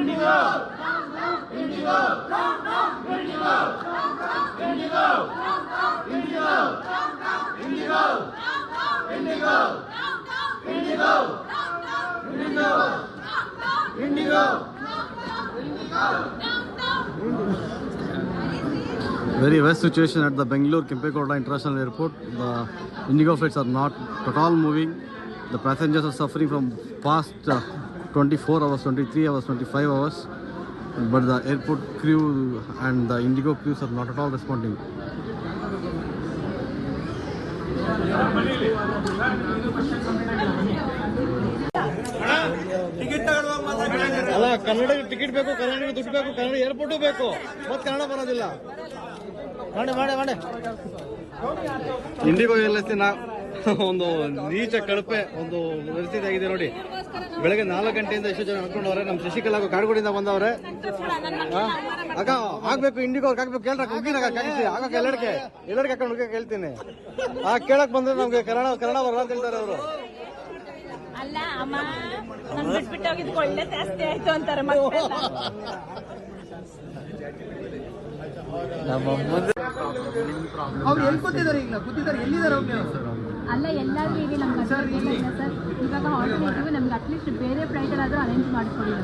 Very worst situation at the Bangalore Kempegowda International Airport. The Indigo flights are not at all moving. The passengers are suffering from past 24 hours, 23 hours, 25 hours. But the airport crew and the Indigo crews are not at all responding. ಅಲ್ಲ ಕನ್ನಡಿಗೆ ticket ಬೇಕು, ಕನ್ನಡಿಗೆ ದುಡ್ಡು ಬೇಕು, Kannada airport ಬೇಕು, ಮತ್ತೆ ಕನ್ನಡ ಬರೋದಿಲ್ಲ. ಮಾಡಿ IndiGo ಎಲ್ಲಸ್ತಿ ಒಂದು ನೀಚ ಕಳಪೆ ಒಂದು ಪರಿಸ್ಥಿತಿ ಆಗಿದೆ ನೋಡಿ. ಬೆಳಗ್ಗೆ 4 ಗಂಟೆಯಿಂದ ಎಷ್ಟು ಜನ ನಡ್ಕೊಂಡವ್ರೆ. ನಮ್ಮ ಶಶಿಕಲಾ ಕಾಡುಗೋಡಿಂದ ಬಂದವ್ರೆ. ಅಕ್ಕ ಆಗ್ಬೇಕು, ಇಂಡಿಗೋ ಅವ್ರಿಗೆ ಆಗ್ಬೇಕು, ಕೇಳ್ರ ಹುಗ್ಗಿನಾಗ ಆಗ ಎಲ್ಲರಿಗೆ ಹಾಕೊಂಡು ಹುಡುಗ ಕೇಳ್ತೀನಿ. ಕೇಳಕ್ ಬಂದ್ರೆ ನಮ್ಗೆ ಕನ್ನಡ ಬರಲ್ಲ ಅಂತ ಹೇಳ್ತಾರೆ ಅವರು. ಅಲ್ಲ ಅಮ್ಮ ನಾನು ಬಿಟ್ಬಿಟ್ಟು ಹೋಗಿದ್ದು ಒಳ್ಳೆ ಜಾಸ್ತಿ ಆಯ್ತು ಅಂತಾರೆ. ಅವ್ರು ಎಲ್ಲಿ ಕೂತಿದ್ದಾರೆ? ಈಗ ಕೂತಿದ್ದಾರೆ, ಎಲ್ಲಿದ್ದಾರೆ ಅವ್ರು? ಅಲ್ಲ ಎಲ್ಲಾದ್ರೂ ಈಗ ನಮ್ಗೆ ಸರ್ ಇವಾಗ ಹಾಲ್ಟ್ ಇದ್ದೀವಿ, ನಮ್ಗೆ ಅಟ್ಲೀಸ್ಟ್ ಬೇರೆ ಫ್ಲೈಟ್ ಆದ್ರೂ ಅರೇಂಜ್ ಮಾಡ್ಕೊಳ್ಳಿ.